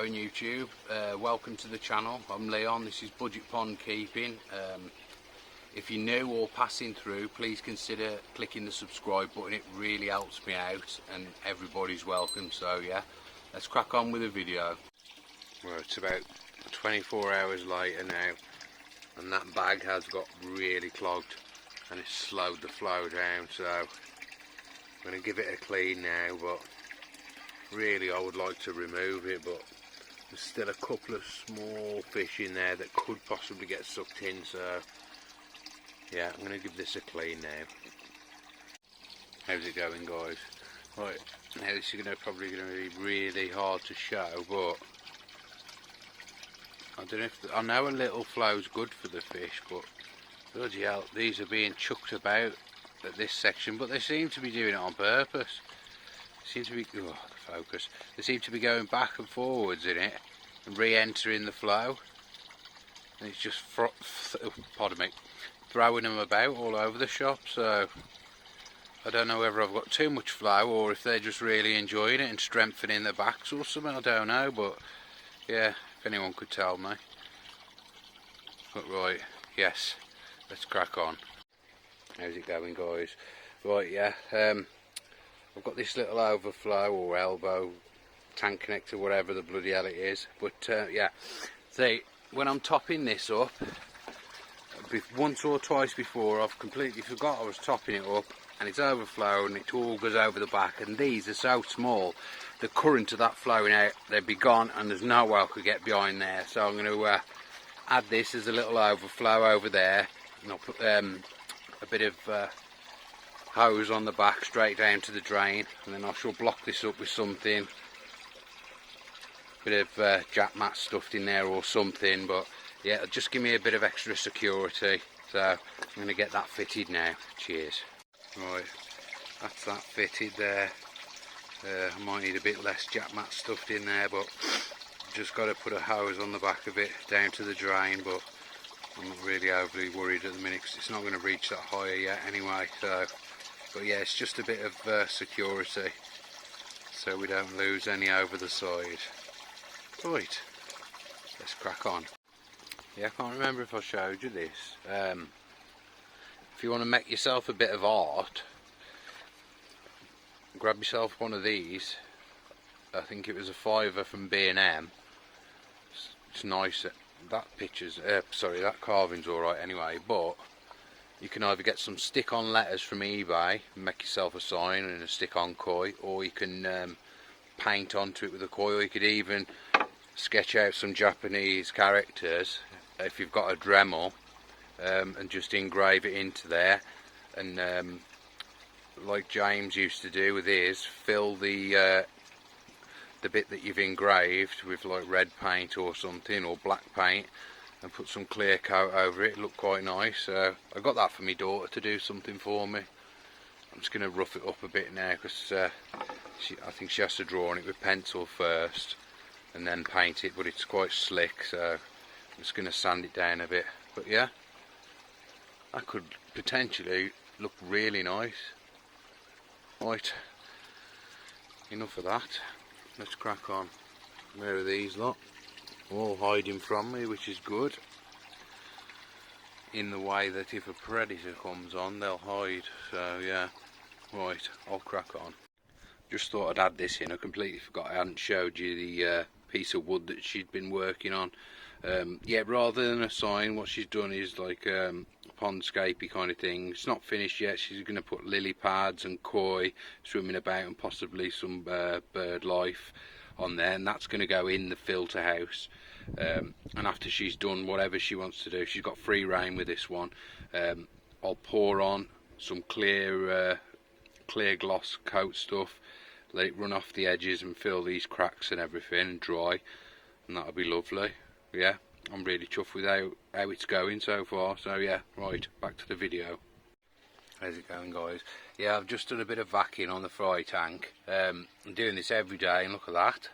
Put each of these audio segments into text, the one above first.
going, YouTube? Welcome to the channel. I'm Leon. This is Budget Pond Keeping. If you're new or passing through, please consider clicking the subscribe button. It really helps me out, and everybody's welcome. So yeah, let's crack on with the video. Well, it's about 24 hours later now, and that bag has got really clogged and it's slowed the flow down, so I'm going to give it a clean now. But really I would like to remove it, but there's still a couple of small fish in there that could possibly get sucked in, so yeah, I'm going to give this a clean now. How's it going, guys? Right, now this is probably going to be really hard to show, but I don't know if I know a little flow's good for the fish, but bloody hell, these are being chucked about at this section, but they seem to be doing it on purpose. They seem to be, oh, the focus. They seem to be going back and forwards in it and re-entering the flow, and it's just pardon me, throwing them about all over the shop. So I don't know whether I've got too much flow or if they're just really enjoying it and strengthening their backs or something. I don't know, but yeah, if anyone could tell me. But right, yes, let's crack on. How's it going, guys? Right, yeah, I've got this little overflow or elbow tank connector, whatever the bloody hell it is. But yeah, see, when I'm topping this up, once or twice before I've completely forgot I was topping it up, and it's overflowed and it all goes over the back, and these are so small, the current of that flowing out, they'd be gone and there's no way I could get behind there. So I'm going to add this as a little overflow over there, and I'll put a bit of hose on the back straight down to the drain, and then I shall block this up with something, bit of jack mat stuffed in there or something. But yeah, just give me a bit of extra security. So I'm going to get that fitted now. Cheers. Right, that's that fitted there. I might need a bit less jack mat stuffed in there, but just got to put a hose on the back of it down to the drain. But I'm not really overly worried at the minute because it's not going to reach that higher yet anyway. So, but yeah, it's just a bit of security so we don't lose any over the side. Right, let's crack on. Yeah, I can't remember if I showed you this. If you want to make yourself a bit of art, grab yourself one of these. I think it was a £5 from B&M. It's nice. That picture's sorry, that carving's alright anyway, but you can either get some stick-on letters from eBay and make yourself a sign and a stick-on koi, or you can paint onto it with a koi, or you could even sketch out some Japanese characters if you've got a Dremel, and just engrave it into there, and like James used to do with his, fill the bit that you've engraved with like red paint or something, or black paint, and put some clear coat over it. It looked quite nice. I got that for my daughter to do something for me. I'm just going to rough it up a bit now because I think she has to draw on it with pencil first and then paint it, but it's quite slick, so I'm just going to sand it down a bit. But yeah, that could potentially look really nice. Right, enough of that. Let's crack on. Where are these lot? All hiding from me, which is good, in the way that if a predator comes on, they'll hide. So yeah, right, I'll crack on. Just thought I'd add this in. I completely forgot I hadn't showed you the piece of wood that she'd been working on. Yeah, rather than a sign, what she's done is like pondscapey kind of thing. It's not finished yet. She's going to put lily pads and koi swimming about and possibly some bird life on there, and that's going to go in the filter house. And after she's done whatever she wants to do, she's got free rein with this one. I'll pour on some clear gloss coat stuff, let it run off the edges and fill these cracks and everything and dry, and that'll be lovely. Yeah, I'm really chuffed with how it's going so far. So yeah, right, back to the video. How's it going, guys? Yeah, I've just done a bit of vacuuming on the fry tank. I'm doing this every day, and look at that.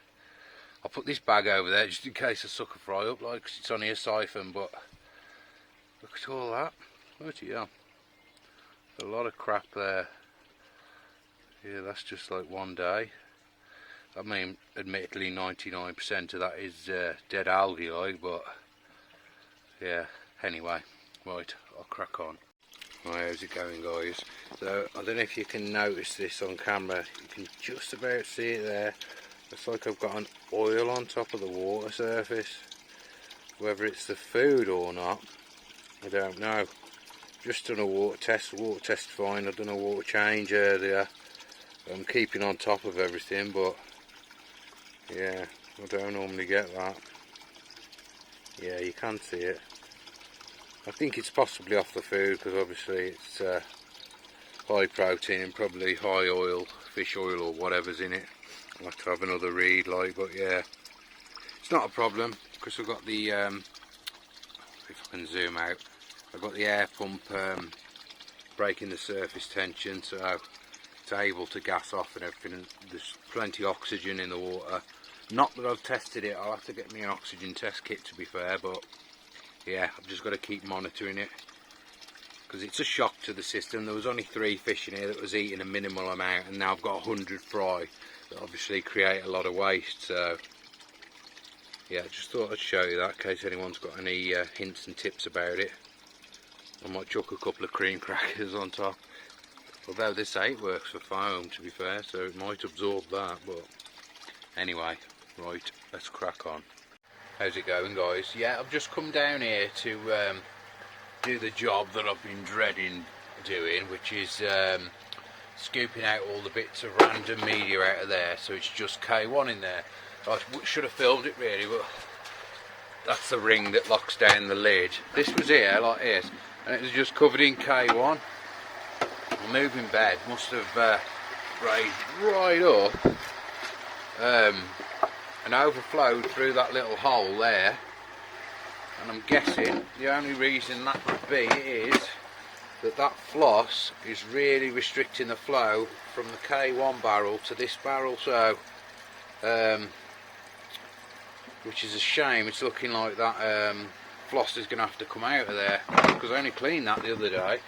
I'll put this bag over there just in case I suck a fry up, like, 'cause it's only a siphon, but look at all that. Bloody hell. There's a lot of crap there. Yeah, that's just like one day. I mean, admittedly 99% of that is dead algae like, but yeah, anyway, right, I'll crack on. Right, how's it going, guys? So, I don't know if you can notice this on camera, you can just about see it there. Looks like I've got an oil on top of the water surface. Whether it's the food or not, I don't know. Just done a water test fine. I've done a water change earlier. I'm keeping on top of everything, but yeah, I don't normally get that. Yeah, you can see it. I think it's possibly off the food, because obviously it's high protein and probably high oil, fish oil or whatever's in it. I'll have to have another read, like, but yeah, it's not a problem, because I've got the, if I can zoom out, I've got the air pump breaking the surface tension, so it's able to gas off and everything, and there's plenty of oxygen in the water. Not that I've tested it, I'll have to get me an oxygen test kit, to be fair, but yeah, I've just got to keep monitoring it, because it's a shock to the system. There was only 3 fish in here that was eating a minimal amount, and now I've got 100 fry that obviously create a lot of waste. So yeah, just thought I'd show you that in case anyone's got any hints and tips about it. I might chuck a couple of cream crackers on top, although this 8 works for foam, to be fair, so it might absorb that. But anyway, right, let's crack on. How's it going, guys? Yeah, I've just come down here to do the job that I've been dreading doing, which is scooping out all the bits of random media out of there, so it's just K1 in there. I should have filmed it really, but that's the ring that locks down the lid. This was here like this, and it was just covered in K1. The moving bed must have raised right up and overflowed through that little hole there, and I'm guessing the only reason that would be is that floss is really restricting the flow from the K1 barrel to this barrel, so which is a shame. It's looking like that floss is going to have to come out of there, because I only cleaned that the other day,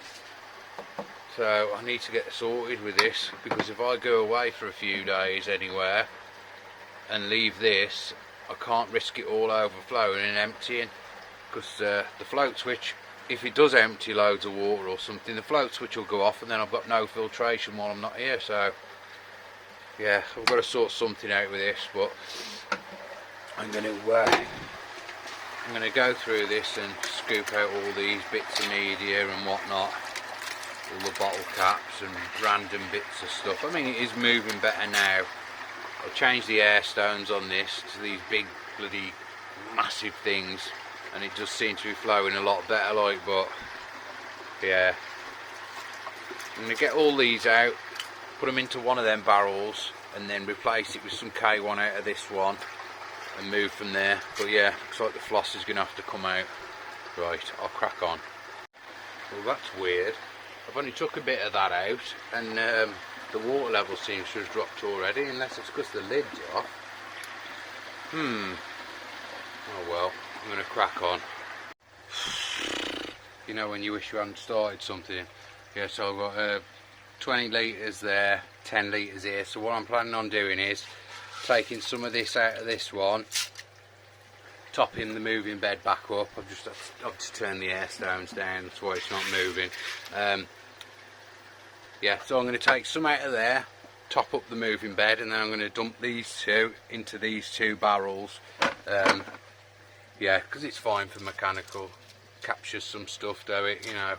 so I need to get sorted with this, because if I go away for a few days anywhere and leave this, I can't risk it all overflowing and emptying, because the float switch, if it does empty loads of water or something, the float switch will go off, and then I've got no filtration while I'm not here. So yeah, I've got to sort something out with this, but I'm going to go through this and scoop out all these bits of media and whatnot, all the bottle caps and random bits of stuff. I mean, it is moving better now. I've changed the air stones on this to these big bloody massive things, and it does seem to be flowing a lot better, like, but yeah, I'm going to get all these out, put them into one of them barrels, and then replace it with some K1 out of this one and move from there. But yeah, looks like the floss is going to have to come out. Right, I'll crack on. Well, that's weird. I've only took a bit of that out, and the water level seems to have dropped already, unless it's because the lid's off. Oh well, I'm going to crack on. You know when you wish you hadn't started something. Yeah, so I've got 20 litres there, 10 litres here. So what I'm planning on doing is taking some of this out of this one, topping the moving bed back up. I've just turned the air stones down, that's why it's not moving. Yeah, so I'm going to take some out of there, top up the moving bed, and then I'm going to dump these two into these 2 barrels. Yeah, because it's fine for mechanical, captures some stuff, do it, you know.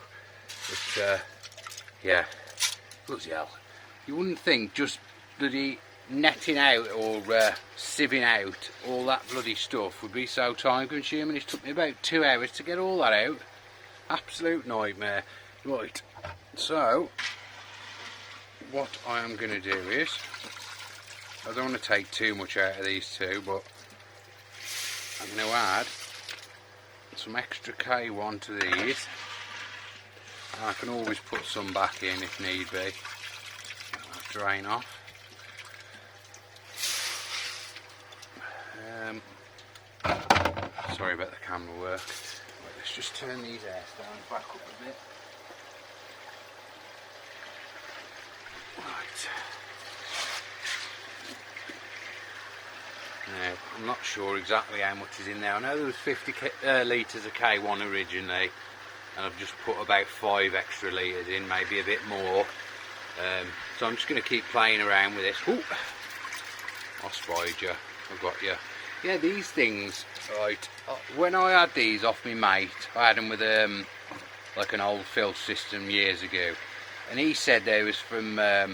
But yeah, bloody hell, you wouldn't think just bloody netting out or sieving out all that bloody stuff would be so time consuming. It took me about 2 hours to get all that out. Absolute nightmare. Right, so what I am going to do is, I don't want to take too much out of these 2, but I'm going to add some extra K1 to these. I can always put some back in if need be. I'll drain off. Sorry about the camera work. Right, let's just turn these air stones back up a bit. Right. Now, I'm not sure exactly how much is in there. I know there was 50 litres of K1 originally, and I've just put about 5 extra litres in, maybe a bit more. So I'm just going to keep playing around with this. Ooh, I spied you. I got you. Yeah, these things, right, when I had these off my mate, I had them with like an old filter system years ago, and he said they was from a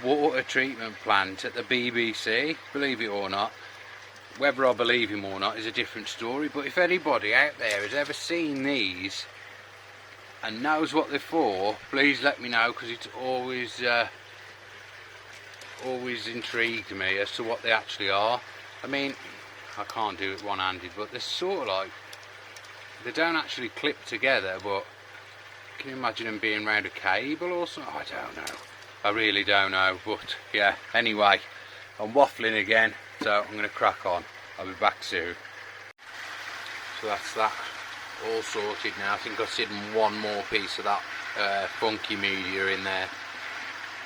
water treatment plant at the BBC, believe it or not. Whether I believe him or not is a different story, but if anybody out there has ever seen these and knows what they're for, please let me know, because it's always intrigued me as to what they actually are. I mean, I can't do it one-handed, but they're sort of like, they don't actually clip together, but can you imagine them being round a cable or something? I don't know. I really don't know, but yeah, anyway, I'm waffling again, so I'm going to crack on. I'll be back soon. So that's that all sorted now. I think I've hidden one more piece of that funky media in there,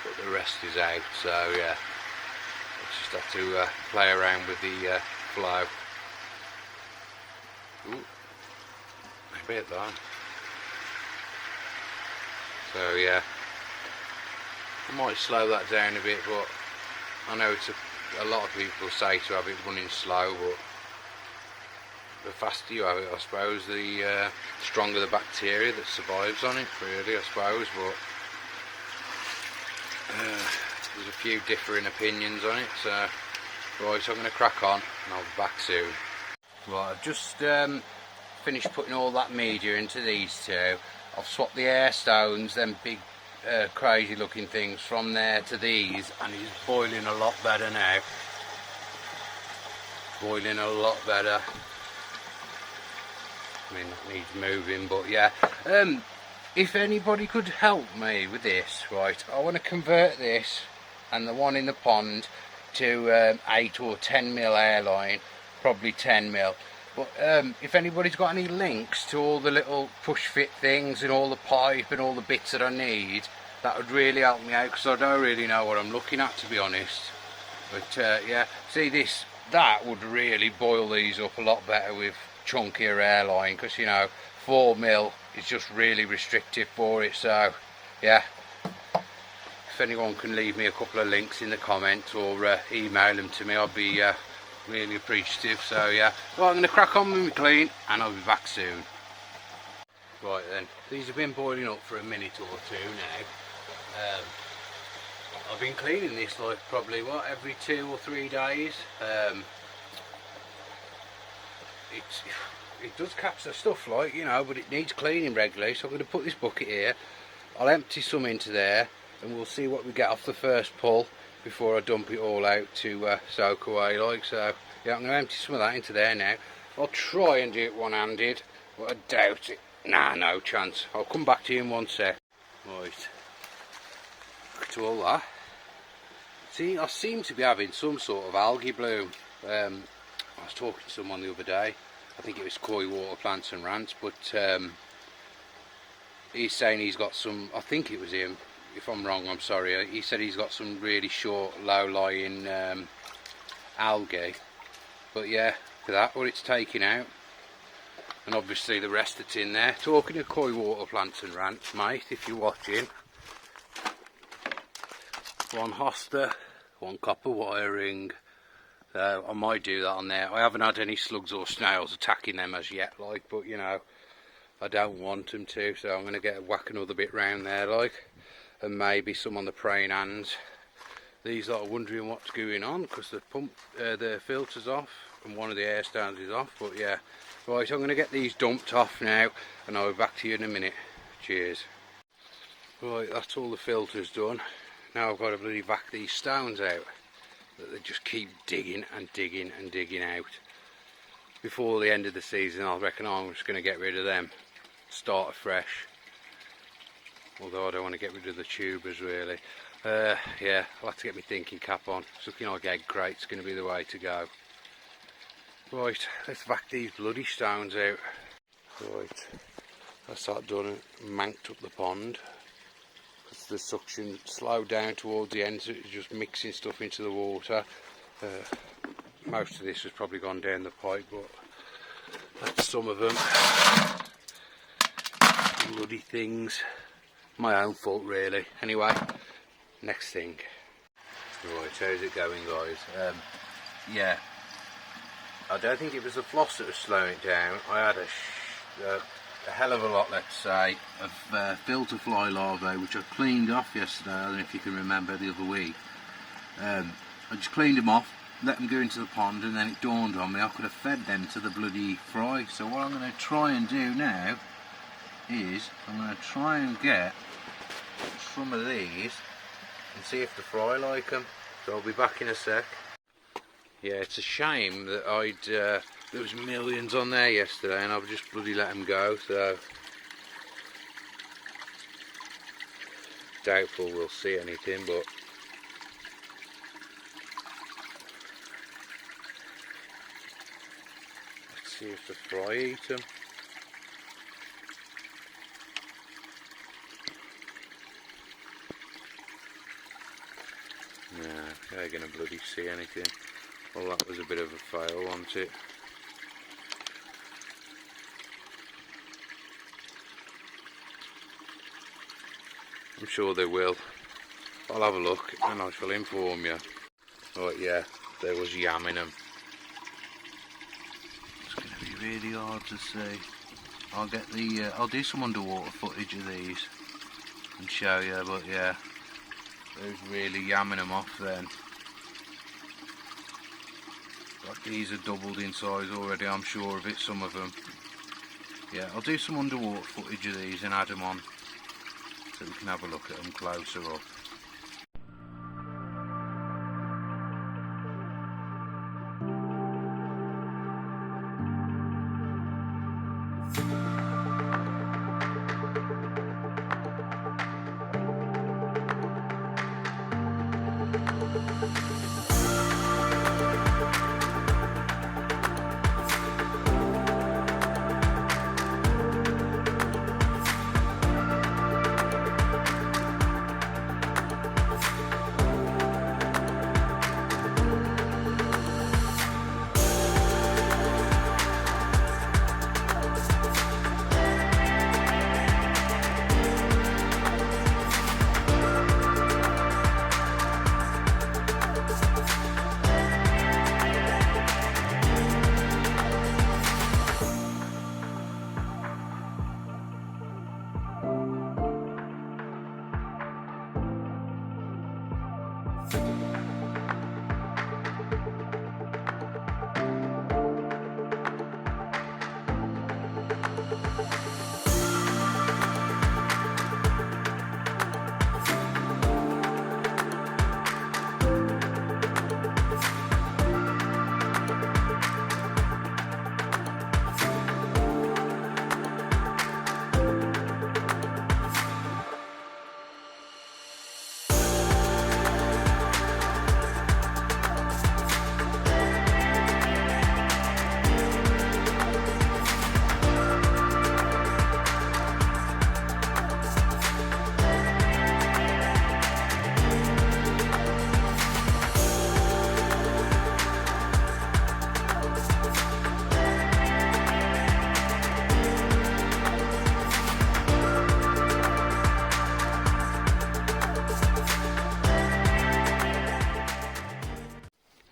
but the rest is out, so yeah, I just have to play around with the flow. Ooh, a bit that. So yeah, I might slow that down a bit, but I know it's a lot of people say to have it running slow, but the faster you have it, I suppose, the stronger the bacteria that survives on it, really, I suppose. But there's a few differing opinions on it, so right, so I'm going to crack on and I'll be back soon. Right, I've just finished putting all that media into these two. I've swapped the air stones, them big crazy looking things, from there to these, and he's boiling a lot better now. Boiling a lot better. I mean, it needs moving, but yeah. If anybody could help me with this, right, I want to convert this and the one in the pond to 8 or 10 mil airline, probably 10 mil. But if anybody's got any links to all the little push fit things and all the pipe and all the bits that I need, that would really help me out, because I don't really know what I'm looking at, to be honest. But yeah, see, that would really boil these up a lot better with chunkier airline, because you know 4 mil is just really restrictive for it. So yeah, if anyone can leave me a couple of links in the comments or email them to me, I'll be really appreciative. So yeah, well, I'm going to crack on with my clean and I'll be back soon. Right then, these have been boiling up for a minute or two now. I've been cleaning this like probably every 2 or 3 days. It does capture stuff, like, you know, but it needs cleaning regularly, so I'm going to put this bucket here. I'll empty some into there and we'll see what we get off the first pull before I dump it all out to soak away, like. So yeah, I'm going to empty some of that into there now. I'll try and do it one-handed, but I doubt it. Nah, no chance. I'll come back to you in 1 sec. Right, look at all that. See, I seem to be having some sort of algae bloom. I was talking to someone the other day, I think it was Koi Water Plants and Rants, but he's saying he's got some, I think it was him, if I'm wrong I'm sorry, he said he's got some really short low-lying algae. But yeah, look at that, what it's taking out. And obviously the rest that's in there. Talking of Koi Water Plants and Rants, mate, if you're watching, 1 hosta, 1 copper wiring. So I might do that on there. I haven't had any slugs or snails attacking them as yet, like, but you know, I don't want them to, so I'm going to whack another bit round there, like, and maybe some on the praying hands. These are wondering what's going on because the filter's off and one of the air stones is off, but yeah. Right, I'm going to get these dumped off now and I'll be back to you in a minute. Cheers. Right, that's all the filters done. Now I've got to bloody vac these stones out that they just keep digging and digging and digging out. Before the end of the season, I reckon I'm just going to get rid of them, start afresh. Although I don't want to get rid of the tubers really. Yeah, I'll have to get my thinking cap on. It's looking like egg crate's going to be the way to go. Right, let's vac these bloody stones out. Right, that's that done and manked up the pond. Because the suction slowed down towards the end, so it's just mixing stuff into the water. most of this has probably gone down the pipe, but that's some of them. Bloody things. My own fault really. Anyway, next thing. Right, how's it going, guys? Yeah, I don't think it was the floss that was slowing it down. I had a hell of a lot, let's say, of filter fly larvae, which I cleaned off yesterday. I don't know if you can remember the other week. I just cleaned them off, let them go into the pond, and then it dawned on me I could have fed them to the bloody fry. So what I'm going to try and do now is I'm going to try and get some of these and see if the fry like them. So I'll be back in a sec. Yeah, it's a shame that there was millions on there yesterday and I've just bloody let them go, so doubtful we'll see anything, but let's see if the fry eat them. No, they're gonna bloody see anything. Well, that was a bit of a fail, wasn't it? I'm sure they will. I'll have a look and I shall inform you. Right, yeah, there was yam in them. It's going to be really hard to see. I'll do some underwater footage of these and show you, but yeah, there's really yamming them off then. But these are doubled in size already, I'm sure of it, some of them. Yeah, I'll do some underwater footage of these and add them on so we can have a look at them closer up.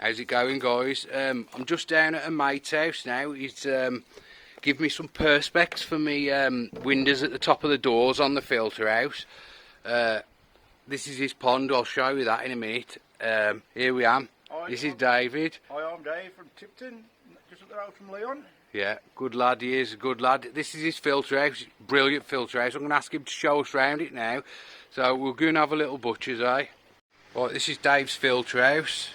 How's it going, guys? I'm just down at a mate's house now. He's given me some perspex for me windows at the top of the doors on the filter house. This is his pond. I'll show you that in a minute. Here we am. This is David. Hi, I'm Dave from Tipton, just up the road from Leon. Yeah, good lad. He is a good lad. This is his filter house. Brilliant filter house. I'm going to ask him to show us round it now. So we'll go and have a little butcher's, eh? Right, this is Dave's filter house.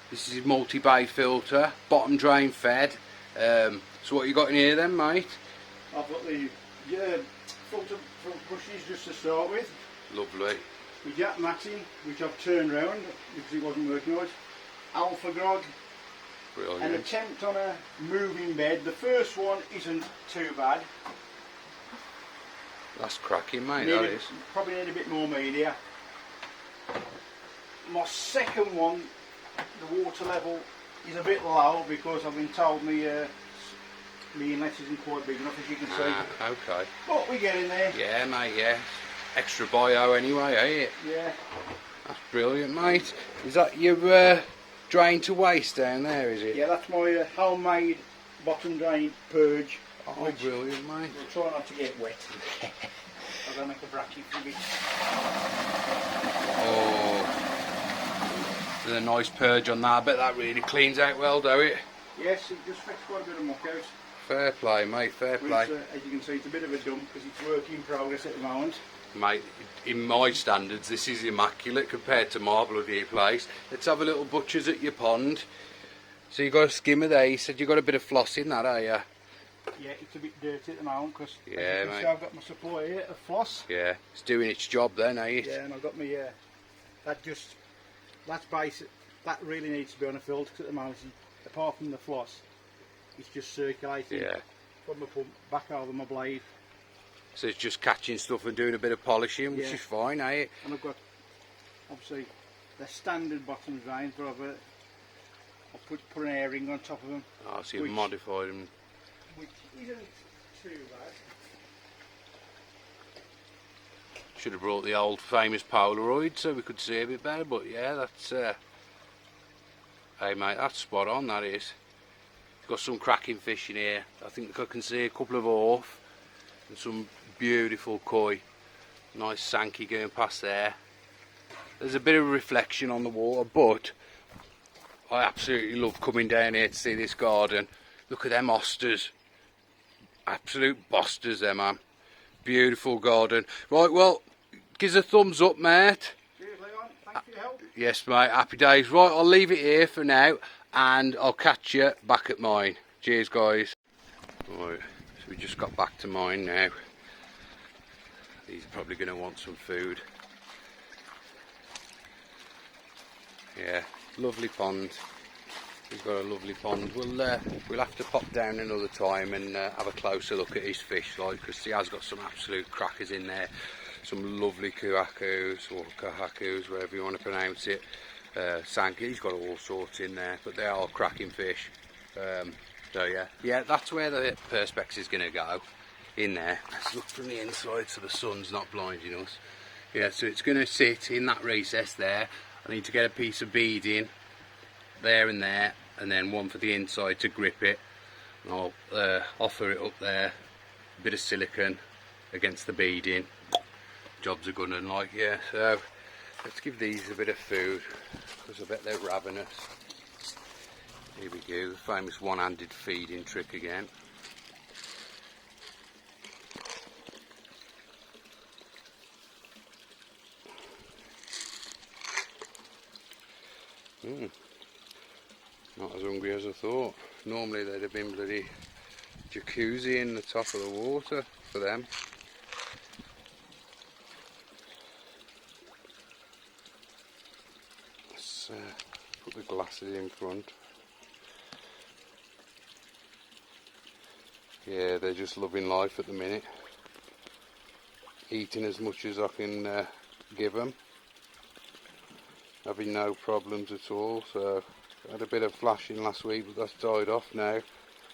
This is his multi-bay filter, bottom drain fed. So what you got in here then, mate? I've got the filter front bushes just to start with. Lovely. The jack matting, which I've turned round because it wasn't working right. Alfagrog. Brilliant. An attempt on a moving bed. The first one isn't too bad. That's cracking, mate, that is. Probably need a bit more media. My second one, the water level is a bit low because I've been told me inlet isn't quite big enough, as you can see. Okay. But we get in there. Yeah, mate, yeah. Extra bio anyway, ain't it? Yeah. That's brilliant, mate. Is that your drain to waste down there, is it? Yeah, that's my homemade bottom drain purge. Oh, brilliant, mate. We'll try not to get wet. I'm going to make a bracky for it. Oh, there's a nice purge on that. I bet that really cleans out well, don't it? Yes, it just fetched quite a bit of muck out. Fair play, mate, fair play. Which, as you can see, it's a bit of a dump because it's work in progress at the moment. Mate, in my standards, this is immaculate compared to my bloody place. Let's have a little butcher's at your pond. So you got a skimmer there. You said you got a bit of floss in that, are you? Yeah, it's a bit dirty at the moment because yeah, mate. I've got my supply here of floss. Yeah, it's doing its job then, ain't it? Yeah, and I've got my that's basic. That really needs to be on a filter because at the moment, apart from the floss, it's just circulating from my pump back over my blade. So it's just catching stuff and doing a bit of polishing, which is fine, ain't it? And I've got obviously the standard bottom drains, but I've put an airing on top of them. Oh, so you've modified them. Which isn't too bad. Should have brought the old famous Polaroid so we could see a bit better, but yeah, that's hey mate, that's spot on, that is. Got some cracking fish in here. I think I can see a couple of orf and some beautiful koi. Nice sankey going past there. There's a bit of reflection on the water, but I absolutely love coming down here to see this garden. Look at them osters. Absolute bosters there, man. Beautiful garden. Right, well, give us a thumbs up, mate. Cheers, Leon. Thanks for your help. Yes, mate. Happy days. Right, I'll leave it here for now, and I'll catch you back at mine. Cheers, guys. Right, so we just got back to mine now. These are probably going to want some food. Yeah, lovely pond. He's got a lovely pond. We'll have to pop down another time and have a closer look at his fish, like, because he has got some absolute crackers in there. Some lovely kuhakus or kahakus, whatever you want to pronounce it. Sankey, he's got all sorts in there, but they are cracking fish. So yeah, that's where the perspex is going to go, in there. Let's look from the inside so the sun's not blinding us. Yeah, so it's going to sit in that recess there. I need to get a piece of beading there, and then one for the inside to grip it. And I'll offer it up there, a bit of silicone against the beading. Jobs are good and like, yeah. So let's give these a bit of food because I bet they're ravenous. Here we go, the famous one-handed feeding trick again. Not as hungry as I thought. Normally they'd have been bloody jacuzzi in the top of the water for them. Let's put the glasses in front. Yeah, they're just loving life at the minute. Eating as much as I can give them. Having no problems at all. So I had a bit of flashing last week, but that's died off now,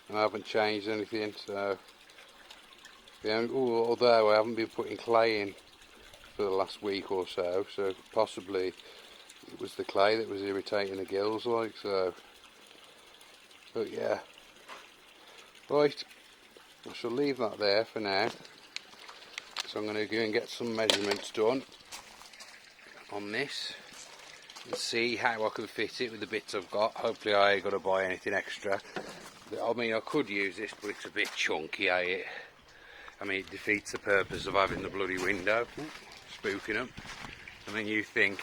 and I haven't changed anything. So yeah, although I haven't been putting clay in for the last week or so, so possibly it was the clay that was irritating the gills, like so. But yeah, right. I shall leave that there for now. So I'm going to go and get some measurements done on this and see how I can fit it with the bits I've got. Hopefully I ain't got to buy anything extra. I mean, I could use this, but it's a bit chunky, I mean, it defeats the purpose of having the bloody window. Ooh, spooking them. I mean, you think,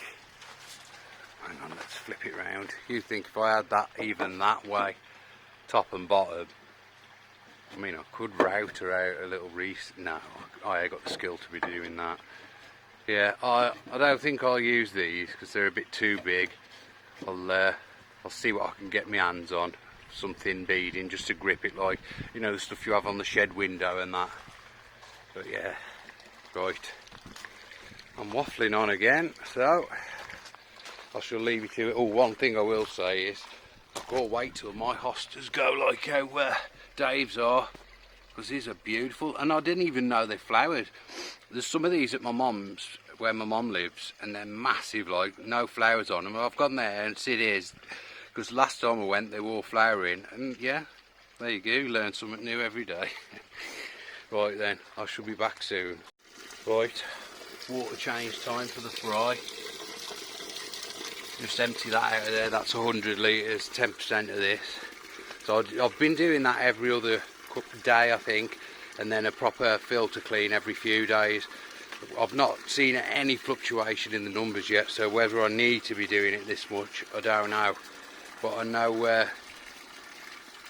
hang on, let's flip it round. You think if I had that even that way, top and bottom, I mean, I could router out a little no, I ain't got the skill to be doing that. Yeah, I don't think I'll use these because they're a bit too big. I'll see what I can get my hands on. Some thin beading just to grip it, like, you know, the stuff you have on the shed window and that. But yeah, right. I'm waffling on again, so I shall leave you to it. Oh, one thing I will say is I've got to wait till my hostas go like how Dave's are, because these are beautiful, and I didn't even know they flowered. There's some of these at my mum's, where my mum lives, and they're massive, like no flowers on them. I've gone there and see it is, because last time I went they were all flowering, and yeah, there you go, learn something new every day. Right then, I shall be back soon. Right, water change time for the fry. Just empty that out of there, that's 100 litres, 10% of this. So I've been doing that every other day I think, and then a proper filter clean every few days. I've not seen any fluctuation in the numbers yet, so whether I need to be doing it this much, I don't know. But I know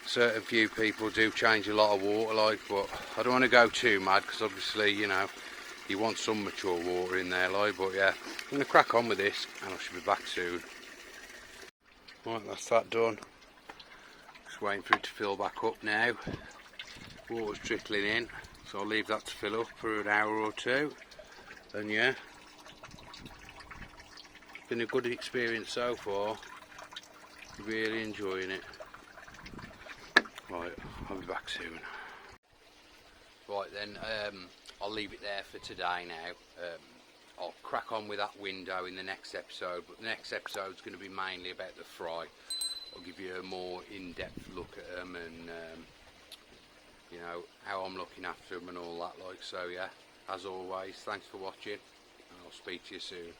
certain few people do change a lot of water, like, but I don't want to go too mad, because obviously, you know, you want some mature water in there, like. But yeah, I'm going to crack on with this, and I should be back soon. Right, that's that done. Just waiting for it to fill back up now. Water's trickling in, so I'll leave that to fill up for an hour or two. And yeah, been a good experience so far. Really enjoying it. Right, I'll be back soon. Right then, I'll leave it there for today now. I'll crack on with that window in the next episode, but the next episode is going to be mainly about the fry. I'll give you a more in-depth look at them, and you know, how I'm looking after them and all that, like. So yeah, as always, thanks for watching, and I'll speak to you soon.